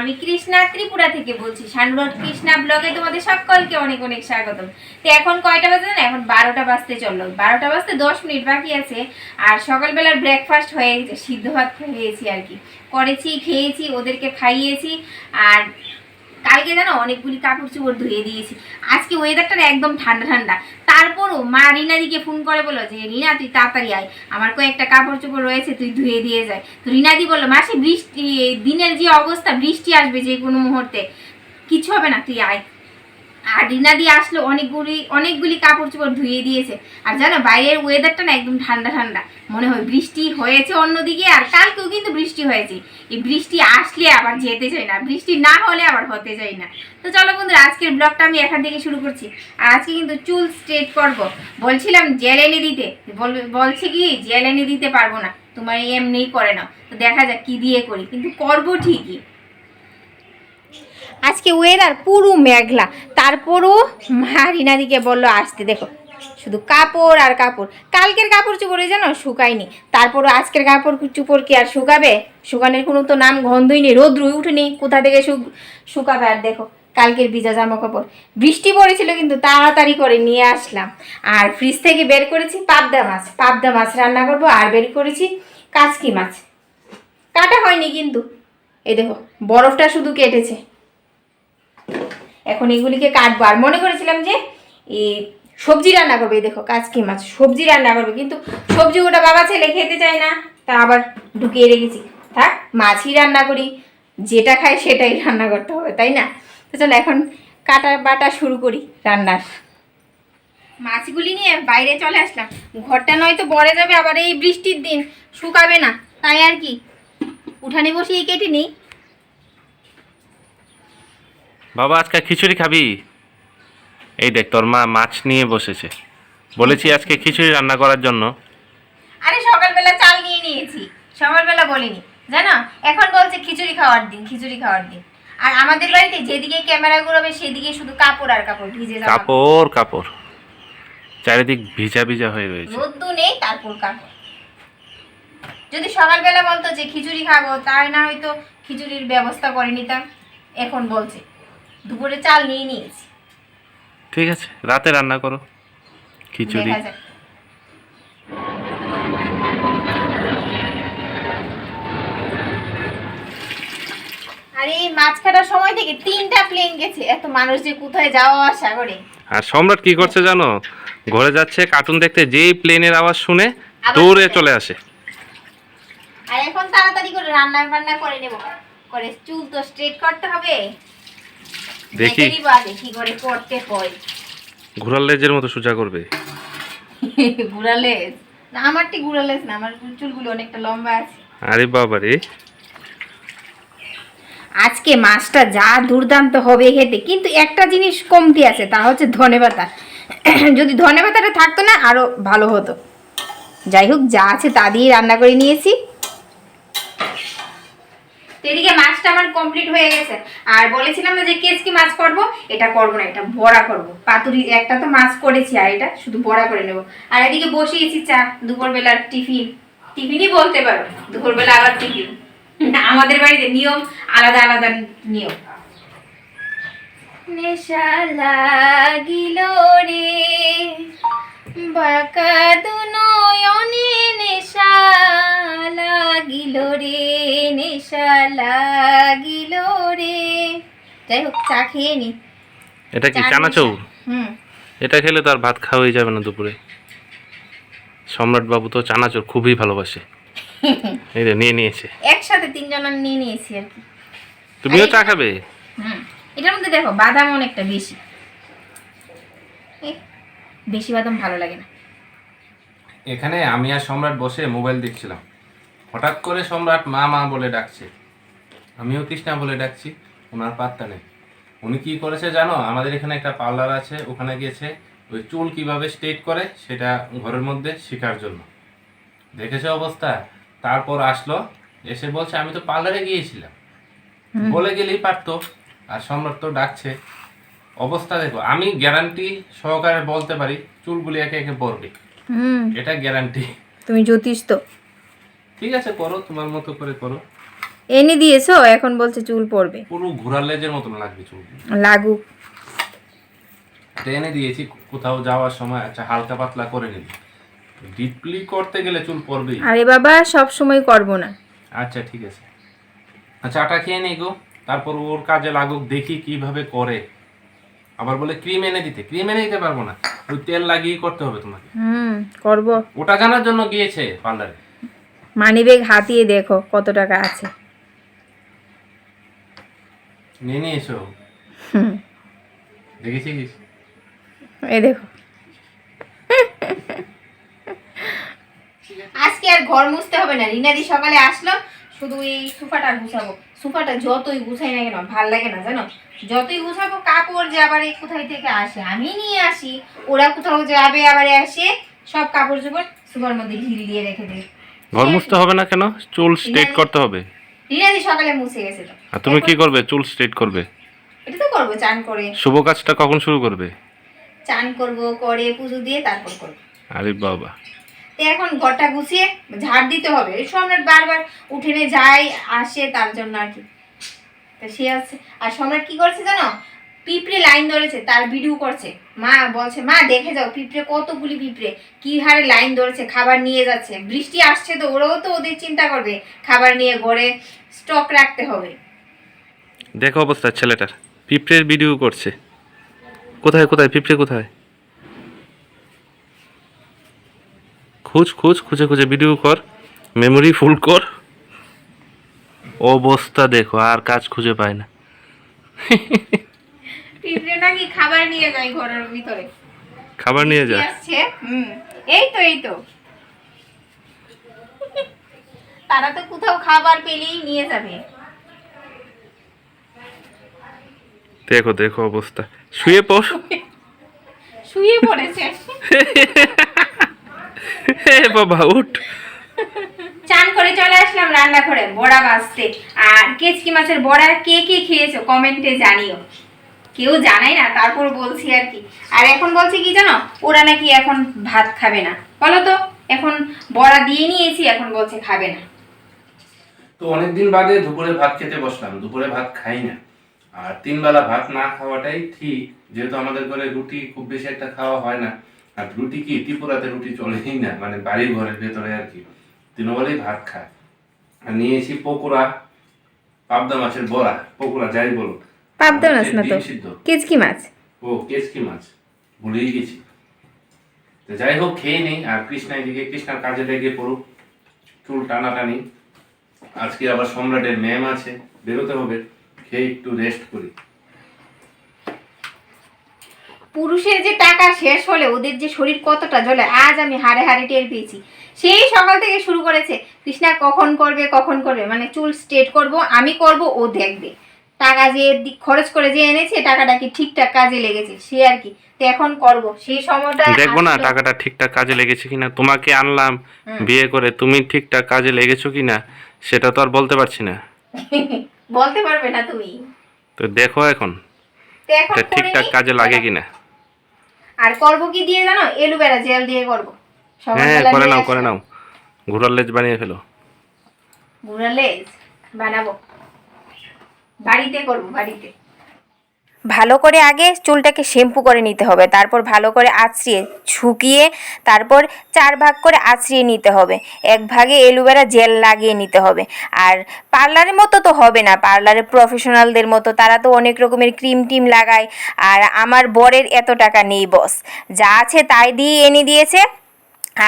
আমি কৃষ্ণা ত্রিপুরা থেকে বলছি। শানরোড কৃষ্ণা ব্লগে তোমাদের সকলকে অনেক অনেক স্বাগতম। তো এখন কয়টা বাজে না? এখন 12টা বাজতে চললো। 12টা বাজতে 10 মিনিট বাকি আছে। আর সকালবেলার ব্রেকফাস্ট হয়ে গেছে, সিদ্ধ ভাত খেয়েছি আর কি, করেছি, খেয়েছি, ওদেরকে খাইয়েছি। আর কালকে জানো অনেকগুলি কাপড় চোপড় ধুয়ে দিয়েছি। আজকে ওয়েদারটা একদম ঠান্ডা ঠান্ডা, তারপরও মা রিনাদিকে ফোন করে বললো যে রিনা তুই তাড়াতাড়ি আয়, আমার কয়েকটা কাপড় চোপড় রয়েছে, তুই ধুয়ে দিয়ে যায়। তো রিনাদি বললো মাসি বৃষ্টি, দিনের যে অবস্থা, বৃষ্টি আসবে যে কোনো মুহূর্তে, কিছু হবে না, তুই আয়। আর রিনাদি আসলো, অনেকগুলি কাপড় চোপড় ধুয়ে দিয়েছে। আর জানো বাইরের ওয়েদারটা না একদম ঠান্ডা ঠান্ডা, মনে হয় বৃষ্টি হয়েছে অন্যদিকে। আর কালকেও কিন্তু বৃষ্টি হয়েছে। এই বৃষ্টি আসলে আবার যেতে চাই না, বৃষ্টি না হলে আবার হতে চাই না। তো চলো বন্ধুরা, আজকের ব্লগটা আমি এখান থেকে শুরু করছি। আর আজকে কিন্তু চুল স্ট্রেট করব। বলছিলাম জেল এনে দিতে, বলছে কি জেল এনে দিতে পারবো না, তোমার এমনিই করে নাও। তো দেখা যাক কি দিয়ে করি, কিন্তু করবো ঠিকই। আজকে ওয়েদার পুরো মেঘলা, তারপরও মা রিনাদিকে বললো আসতে। দেখো শুধু কাপড় আর কাপড়, কালকের কাপড় চোপড়ে যেন শুকায়নি, তারপরও আজকের কাপড় চোপড় কি আর শুকাবে? শুকানোর কোনো তো নাম গন্ধই নেই, রোদ্রুই উঠেনি, কোথা থেকে শুকাবে? আর দেখো কালকের ভিজা জামা কাপড়, বৃষ্টি পড়েছিল কিন্তু তাড়াতাড়ি করে নিয়ে আসলাম। আর ফ্রিজ থেকে বের করেছি পাবদা মাছ রান্না করবো। আর বের করেছি কাচকি মাছ, কাটা হয়নি কিন্তু, এই দেখো বরফটা শুধু কেটেছে। এখন এগুলিকে কাটবো। আর মনে করেছিলাম যে এই সবজি রান্না করবে, দেখো কাচকি মাছ সবজি রান্না করবে, কিন্তু সবজি ওটা বাবা ছেলে খেতে চায় না, তা আবার ঢুকিয়ে রেখেছি। থাক, মাছই রান্না করি, যেটা খাই সেটাই রান্না করতে হবে, তাই না? তো চলো এখন কাটা বাটা শুরু করি রান্নার। মাছগুলি নিয়ে বাইরে চলে আসলাম, ঘরটা নয়তো বড়ে যাবে, আবার এই বৃষ্টির দিন শুকাবে না, তাই আর কি উঠানে বসেই কেটে নিই। বাবা আজকে খিচুড়ি খাবি? এই দেখ তোর মা মাছ নিয়ে বসেছে, বলেছি আজকে খিচুড়ি রান্না করার জন্য। আরে সকালবেলা চাল নিয়ে নিয়েছি, সকালবেলা বলিনি জানো, এখন বলছে খিচুড়ি খাওয়ার দিন, খিচুড়ি খাওয়ার দিন। আর আমাদের বাড়িতে যেদিকে ক্যামেরা ঘুরাবে সেদিকে শুধু কাপড় আর কাপড়, ভিজে যাবে কাপড় কাপড়, চারিদিক ভিজা ভিজা হয়ে রয়েছে। রোদ্দু নেই, তারপর কাপড়। যদি সকালবেলা বলতো যে খিচুড়ি খাবো, তাই না হয়তো খিচুড়ির ব্যবস্থা করে নিতাম। এখন বলছে দুপুরে চাল নিয়ে নিয়েছি। ঠিক আছে, রাতে রান্না করো খিচুড়ি। দেখা যাক। আর এই মাছ কাটার সময় থেকে 3টা প্লেন গেছে, এত মানুষ যে কোথায় যাওয়া আসা করে। আর সম্রাট কি করছে জানো? ঘরে যাচ্ছে কার্টুন দেখতে, যেই প্লেনের আওয়াজ শুনে দৌড়ে চলে আসে। আর এখন তাড়াতাড়ি করে রান্না বান্না করে নেব, করে চুল তো স্ট্রেট করতে হবে। দেখি দেখি করে করতে হয়। ঘোড়ার লেজের মতো সোজা করবে। ঘুরালেস না, আমারটি ঘুরালেস না, আমার চুলগুলো অনেকটা লম্বা আছে। আরে বাবা রে, আজকে মাছটা যা দুর্দান্ত হবে খেতে, কিন্তু একটা জিনিস কমতি আছে, তা হচ্ছে ধনেপাতা। যদি ধনেপাতাটা থাকতো না আরো ভালো হতো। যাই হোক, যা আছে তা দিয়ে রান্না করে নিয়েছি। এদিকে মাছটা আমার কমপ্লিট হয়ে গেছে। আর বলেছিলাম না যে কেচকি মাছ করব, এটা করব না, এটা বড়া করব। পাতুরি একটা তো মাছ করেছি, আর এটা শুধু বড়া করে নেব। আর এদিকে বসিয়েছি চা, দুপুরবেলার টিফিনই বলতে পারো, দুপুরবেলা আবার টিফিন। আমাদের বাড়িতে নিয়ম আলাদা আলাদা নিয়ম। নেশা লাগিল রে বাঁকা দুনয়নে, নেশা লাগিল রে, নেশা লাগিল রে। যাই হোক, চা খেয়ে নি। এটা কি চানাচুর? এটা খেলে তো আর ভাত খাওয়াই যাবে না দুপুরে। সম্রাট বাবু তো চানাচুর খুবই ভালোবাসে। এই রে নিয়ে নিয়েছে, একসাথে 3 জন নিয়ে নিয়েছি আর কি। তুমিও চা খাবে? এটার মধ্যে দেখো বাদাম অনেকটা বেশি, বেশি বাদাম ভালো লাগে না। এখানে আমি আর সম্রাট বসে মোবাইল দেখছিলাম, হঠাৎ করে সম্রাট মা মা বলে ডাকছে, আমিও কৃষ্ণা বলে ডাকছি, ওনার পাত্তা নেই। উনি কি করেছে জানো? আমাদের এখানে একটা পার্লার আছে, ওখানে গিয়েছে ওই চুল কিভাবে স্ট্রেট করে সেটা ঘরের মধ্যে শেখার জন্য। দেখেছে অবস্থা। তারপর আসলো, এসে বলছে আমি তো পার্লারে গিয়েছিলাম, বলে গেলেই পারতো। আর সম্রাট তো ডাকছে, অবস্থা দেখো। আমি গ্যারান্টি সহকারে বলতে পারি চুলগুলি একে একে পড়বে, এটা গ্যারান্টি। তুমি জ্যোতিষ তো। ঠিক আছে, করো তোমার মতো করে করো। এনে দিয়েছো, এখন বলছে চুল পড়বে। পুরো ঘোড়ার লেজের মতন লাগবে চুল। লাগুক। এটা এনে দিয়েছি, কোথাও যাওয়ার সময় আচ্ছা হালকা পাতলা করে নিবি, ডিপলি করতে গেলে চুল পড়বেই। আরে বাবা সব সময় করবো না। আচ্ছা ঠিক আছে, আচ্ছা আটা খেয়ে নেই গো, তারপর ওর কাজে লাগুক, দেখি কিভাবে করে। আবার বলে ক্রিম এনে দিতে, ক্রিম এনে দিতে পারবো না, ওই তেল লাগিয়ে করতে হবে তোমাকে। করব। ওটা জানার জন্য গিয়েছে পার্লারে। মানিব্যাগ হাতিয়ে দেখো কত টাকা আছে। নিয়ে নিয়ে এসো। দেখেছিস? এই দেখো। আজকে আর ঘর মুছতে হবে না, রিনাদি সকালে আসলো, শুধু এই সোফাটা গুছাবো। সোফাটা যতই গুছাই না কেন ভাল লাগে না জানো, যতই গুছাবো কাপড় যে আবার এই কোথায় থেকে আসে, আমি নিয়ে আসি, ওরা কোথাও যাবে আবার আসে, সব কাপড় চোপড় সোফার মধ্যে ঢিল দিয়ে রেখে দেয়। ঘর মুছতে হবে না কেন, চুল স্ট্রেট করতে হবে। রিনাদি সকালে মুছে গেছে তো। আর তুমি কি করবে? চুল স্ট্রেট করবে? এটা তো করবো চান করে। শুভ কাজটা কখন শুরু করবে? চান করব, করে পুজো দিয়ে তারপর করবো। আরে বাবা, তো এখন ঘরটা গুছিয়ে ঝাড় দিতে হবে, এই সম্রাট বারবার উঠেনে যায় আসে তার জন্য আর কি। তো সে আছে, আর সম্রাট কি করছে জানো, পিঁপড়ে লাইন ধরেছে, তার ভিডিও করছে। মা বলছে মা দেখে যাও পিঁপড়ে, কতগুলি পিঁপড়ে কি হারে লাইন ধরেছে, খাবার নিয়ে যাচ্ছে, বৃষ্টি আসছে তো ওরাও তো ওদের চিন্তা করবে, খাবার নিয়ে ঘরে স্টক রাখতে হবে। দেখো অবস্থা ছেলেটার, পিঁপড়ের ভিডিও করছে। কোথায় কোথায় পিঁপড়ে কোথায়? খুঁজ খুঁজ, খুঁজে খুঁজে ভিডিও কর, মেমোরি ফুল কর। অবস্থা দেখো, আর কাজ খুঁজে পায় না। পিঁপড়ে নাকি খাবার নিয়ে যায় ঘরের ভিতরে, খাবার নিয়ে যায়। আসছে এই তো এই তো, তারা তো কোথাও খাবার পেলেই নিয়ে যাবে। দেখো দেখো অবস্থা, শুয়ে পড়। শুয়ে পড়েছে। হে বাবা উঠ। চান করে চলে আসলাম রান্না করে বড়া ভাজতে। আর কেচকি মাছের বড়া কে কে খেয়েছো কমেন্টে জানিও, কেউ জানাই না তারপর বলছি আর কি। আর এখন বলছে কি জানো, ওরা নাকি এখন ভাত খাবে না, বলো তো, এখন বড়া দিয়ে নিয়েছি, এখন বলছে খাবে না। তো অনেকদিন বাদে দুপুরে ভাত খেতে বসলাম, দুপুরে ভাত খাই না। আর 3 বেলা ভাত না খাওয়াটাই ঠিক, যেহেতু আমাদের ঘরে রুটি খুব বেশি একটা খাওয়া হয় না। আর রুটি কি ত্রিপুরাতে রুটি চলেই না, মানে বাড়ির ঘরের ভেতরে আর কি 3 বেলাই ভাত খায়। আর নিয়েছি পকোড়া, পাবদা মাছের বড়া, পকোড়া যাই বলো। পাবদা মাছ না তো, ডিম সিদ্ধ। কেচকি মাছ। ও কেচকি মাছ, ভুলেই গেছি। তো যাই হোক খেয়ে নেই। আর কৃষ্ণা এদিকে, কৃষ্ণার কাজে লেগে পড়ুক, চুল টানাটানি। আজকে আবার সম্রাটের ম্যাম আছে, বেরোতে হবে, খেয়ে একটু রেস্ট করি। পুরুষের যে টাকা শেষ হলে ওদের যে শরীর কতটা জ্বলে আজ আমি হাড়ে হাড়ে টের পেয়েছি। সেই সকাল থেকে শুরু করেছে কৃষ্ণা কখন করবে কখন করবে, মানে চুল স্ট্রেট করব আমি করব, ও দেখবে। টাকা যে খরচ করে যে এনেছে টাকাটা কি ঠিকঠাক কাজে লেগেছে সে আর কি। তো এখন করব, সেই সময়টা দেখবো না টাকাটা ঠিকঠাক কাজে লেগেছে কিনা। তোমাকে আনলাম বিয়ে করে, তুমি ঠিকঠাক কাজে লেগেছো কিনা সেটা তো আর বলতে পারছি না। বলতে পারবে না তুমি, তো দেখো এখন তো এখন ঠিকঠাক কাজে লাগে কিনা। আর করব কি দিয়ে জানো, এলোভেরা জেল দিয়ে করব। হ্যাঁ করে নাও করে নাও, ঘোড়ার লেজ বানিয়ে ফেলো। ঘোড়ার লেজ বানাবো, বাড়িতে করব, বাড়িতে। ভালো করে আগে চুলটাকে শ্যাম্পু করে নিতে হবে, তারপর ভালো করে আঁচড়িয়ে শুকিয়ে তারপর 4 ভাগ করে আঁচড়িয়ে নিতে হবে, 1 ভাগে অ্যালোভেরা জেল লাগিয়ে নিতে হবে। আর পার্লারের মতো তো হবে না, পার্লারের প্রফেশনালদের মতো, তারা তো অনেক রকমের ক্রিম টিম লাগায়। আর আমার বরের এত টাকা নেই বস, যা আছে তাই দিয়ে এনে দিয়েছে।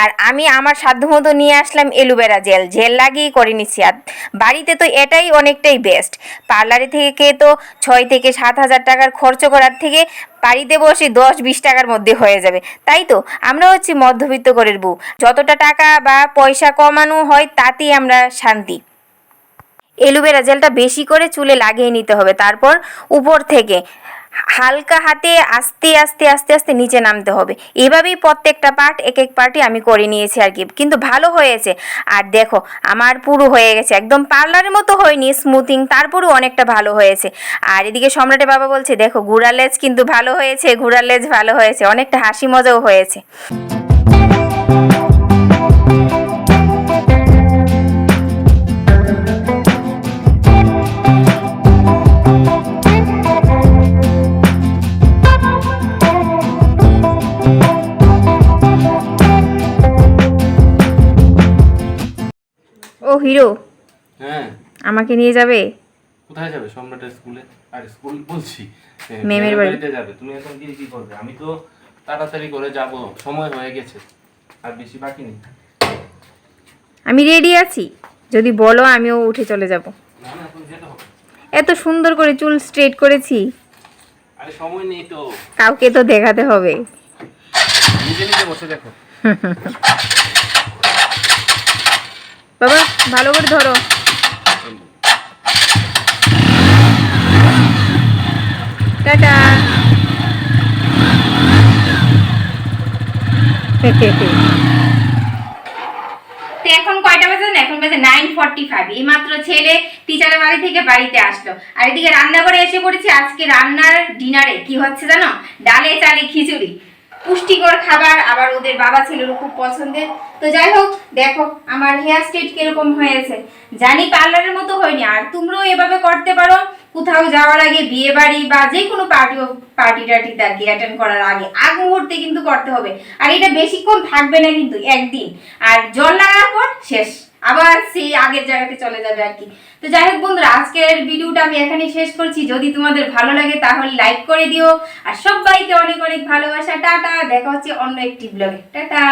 আর আমি আমার সাধ্যমতো নিয়ে আসলাম অ্যালোভেরা জেল লাগিয়েই করে নিচ্ছি। আর বাড়িতে তো এটাই অনেকটাই বেস্ট, পার্লারে থেকে তো 6 থেকে 7 হাজার টাকার খরচ করার থেকে বাড়িতে বসে 10-20 টাকার মধ্যে হয়ে যাবে। তাই তো আমরা হচ্ছি মধ্যবিত্ত ঘরের বউ, যতটা টাকা বা পয়সা কমানো হয় তাতেই আমরা শান্তি। অ্যালোভেরা জেলটা বেশি করে চুলে লাগিয়ে নিতে হবে, তারপর উপর থেকে হালকা হাতে আস্তে আস্তে আস্তে আস্তে নিচে নামতে হবে। এভাবেই প্রত্যেকটা পার্ট এক এক পার্টই আমি করে নিয়েছি আর কি, কিন্তু ভালো হয়েছে। আর দেখো আমার পুরো হয়ে গেছে, একদম পার্লারের মতো হয়নি স্মুথিং, তারপরও অনেকটা ভালো হয়েছে। আর এদিকে সম্রাটের বাবা বলছে দেখো ঘোড়ার লেজ কিন্তু ভালো হয়েছে, ঘোড়ার লেজ ভালো হয়েছে, অনেকটা হাসি মজাও হয়েছে। ও হিরো, হ্যাঁ। আমাকে নিয়ে যাবে? কোথায় যাবে? সম্রাটের স্কুলে। আর স্কুল বলছি, মেমের বাড়ি। বাড়িতে যাবে। তুমি এখন গিয়ে কি করবে? আমি তো তাড়াতাড়ি করে যাব, সময় হয়ে গেছে, আর বেশি বাকি নেই। আমি রেডি আছি, যদি বলো আমিও উঠে চলে যাব। না না, এখন যেতে হবে। এত সুন্দর করে চুল স্ট্রেট করেছি, আরে সময় নেই তো, কাউকে তো দেখাতে হবে। নিজে নিজে বসে দেখো। বাবা ভালো করে ধরো। টাটা। তো এখন কয়টা বাজে না? এখন বাজে 9:45। এইমাত্র ছেলে টিচারের বাড়ি থেকে বাড়িতে আসলো, আর এদিকে রান্নাঘরে এসে পড়েছি। আজকে রান্নার ডিনারে কি হচ্ছে জানো? ডালে চালে খিচুড়ি, পুষ্টিকর খাবার, আবার ওদের বাবা ছেলেরও খুব পছন্দের। তো যাই হোক, দেখো আমার হেয়ার স্টাইল কিরকম হয়েছে। জানি পার্লারের মতো হয়নি, আর তোমরাও এভাবে করতে পারো। কোথাও যাওয়ার আগে, বিয়ে বাড়ি বা যে কোনো পার্টি টার্টিতে আর কি অ্যাটেন্ড করার আগে আগ মুহূর্তে কিন্তু করতে হবে। আর এটা বেশিক্ষণ থাকবে না কিন্তু, একদিন, আর জল লাগার পর শেষ, আবার সেই আগের জায়গাতে চলে যাবে আর কি। তো যাই হোক বন্ধুরা, আজকের ভিডিওটা আমি এখানেই শেষ করছি। যদি তোমাদের ভালো লাগে তাহলে লাইক করে দিও, আর সবাইকে অনেক অনেক ভালোবাসা। টাটা, দেখা হচ্ছে অন্য একটি ব্লগে। টাটা।